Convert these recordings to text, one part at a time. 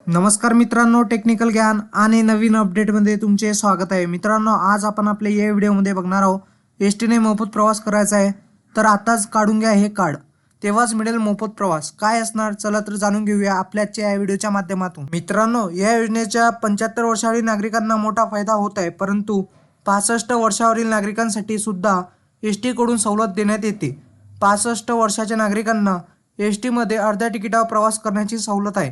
नमस्कार मित्रांनो, टेक्निकल ज्ञान आणि नवीन अपडेटमध्ये तुमचे स्वागत आहे। मित्रांनो, आज आपण आपल्या या व्हिडिओमध्ये बघणार आहोत एसटीने मोफत प्रवास करायचा आहे तर आताच काढून घ्या हे कार्ड, तेव्हाच मिळेल मोफत प्रवास। काय असणार, चला तर जाणून घेऊया आपल्याच्या या व्हिडिओच्या माध्यमातून। मित्रांनो, या योजनेच्या 75 वर्षावरील नागरिकांना मोठा फायदा होत आहे, परंतु 65 वर्षावरील नागरिकांसाठी सुद्धा एसटी कडून सवलत देण्यात येते। 65 वर्षाच्या नागरिकांना एसटी मध्ये अर्ध्या तिकिटावर प्रवास करण्याची सवलत आहे।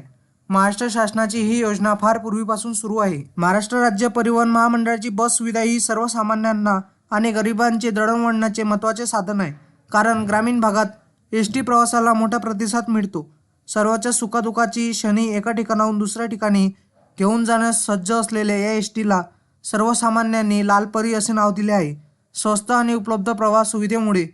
महाराष्ट्र शासनाची ही योजना फार पूर्वीपासून सुरू आहे। महाराष्ट्र राज्य परिवहन महामंडळाची बस सुविधा ही सर्वसामान्यांना आणि गरिबांचे दळणवळणाचे महत्त्वाचे साधन आहे, कारण ग्रामीण भागात एसटी प्रवासाला मोठा प्रतिसाद मिळतो। सर्वच्या सुखदुःखाची क्षणी एका ठिकाणाहून दुसऱ्या ठिकाणी घेऊन जाण्यास सज्ज असलेल्या या एसटीला सर्वसामान्यांनी लालपरी असे नाव दिले आहे। स्वस्त आणि उपलब्ध प्रवास सुविधेमुळे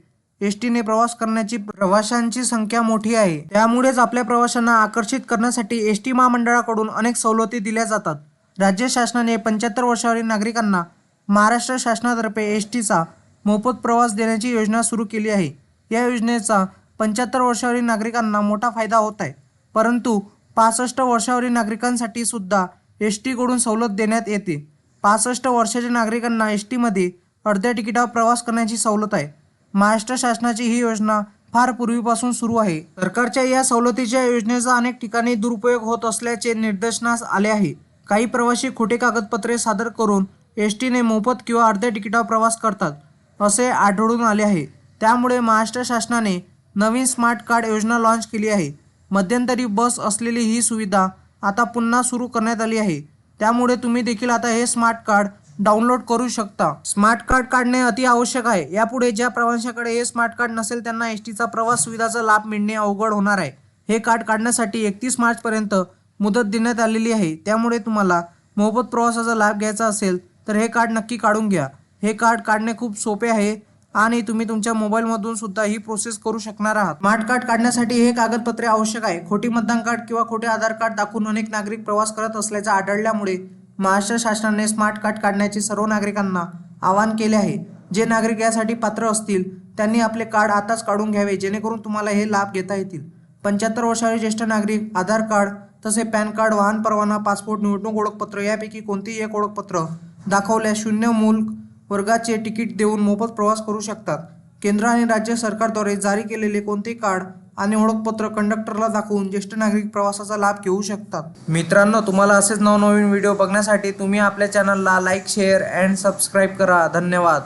एसटीने प्रवास करण्याची प्रवाशांची संख्या मोठी आहे, त्यामुळेच आपल्या प्रवाशांना आकर्षित करण्यासाठी एसटी महामंडळाकडून अनेक सवलती दिल्या जातात। राज्य शासनाने 75 वर्षावरील नागरिकांना महाराष्ट्र शासनातर्फे एसटीचा मोफत प्रवास देण्याची योजना सुरू केली आहे। या योजनेचा 75 वर्षावरील नागरिकांना मोठा फायदा होत आहे, परंतु 65 वर्षावरील नागरिकांसाठी सुद्धा एसटी कडून सवलत देण्यात येते। 65 वर्षाच्या नागरिकांना एसटी मध्ये अर्ध्या तिकिटावर प्रवास करण्याची सवलत आहे। महाराष्ट्र शासनाची ही योजना फार पूर्वीपासून सुरू आहे। सरकारच्या या सवलतीच्या योजनेचा अनेक ठिकाणी दुरुपयोग होत असल्याचे निदर्शनास आले आहे। काही प्रवासी खोटे कागदपत्रे सादर करून एसटीने मोफत किंवा अर्ध्या तिकिटावर प्रवास करतात असे आढळून आले आहे। त्यामुळे महाराष्ट्र शासनाने नवीन स्मार्ट कार्ड योजना लॉन्च केली आहे। मध्यंतरी बस असलेली ही सुविधा आता पुन्हा सुरू करण्यात आली आहे, त्यामुळे तुम्ही देखील आता हे स्मार्ट कार्ड डाउनलोड करू शकता। स्मार्ट कार्ड काढणे अति आवश्यक आहे। यापुढे ज्या प्रवाशांकडे हे स्मार्ट कार्ड नसेल त्यांना एसटीचा प्रवास सुविधाचा लाभ मिळणे अवघड होणार आहे। हे कार्ड काढण्यासाठी 31 मार्च पर्यंत मुदत देण्यात आलेली आहे, त्यामुळे तुम्हाला मोफत प्रवासाचा लाभ घ्यायचा असेल तर हे कार्ड नक्की काढून घ्या। हे कार्ड काढणे खूप सोपे आहे आणि तुम्ही तुमच्या मोबाईलमधून सुद्धा ही प्रोसेस करू शकणार आहात। स्मार्ट कार्ड काढण्यासाठी हे कागदपत्रे आवश्यक आहे। खोटी मतदान कार्ड किंवा खोटे आधार कार्ड दाखवून अनेक नागरिक प्रवास करत असल्याचे आढळल्यामुळे महाराष्ट्र शासनाने स्मार्ट कार्ड काढण्याचे सर्व नागरिकांना आवाहन केले आहे। जे नागरिक यासाठी पात्र असतील त्यांनी आपले कार्ड आताच काढून घ्यावे, जेणेकरून तुम्हाला हे लाभ घेता येतील। 75 वर्षावरील ज्येष्ठ नागरिक आधार कार्ड तसे पॅन कार्ड, वाहन परवाना, पासपोर्ट, निवडणूक ओळखपत्र यापैकी कोणतेही एक ओळखपत्र दाखवल्यास शून्य मूल्य वर्गाचे तिकीट देऊन मोफत प्रवास करू शकतात। केंद्र आणि राज्य सरकारद्वारे जारी केलेले कोणतेही कार्ड आणि ओळखपत्र कंडक्टरला दाखवून ज्येष्ठ नागरिक प्रवासाचा लाभ घेऊ शकतात। मित्रांनो, तुम्हाला असेच नवनवीन व्हिडिओ बघण्यासाठी तुम्ही आपल्या चॅनलला लाईक, शेअर अँड सबस्क्राईब करा। धन्यवाद।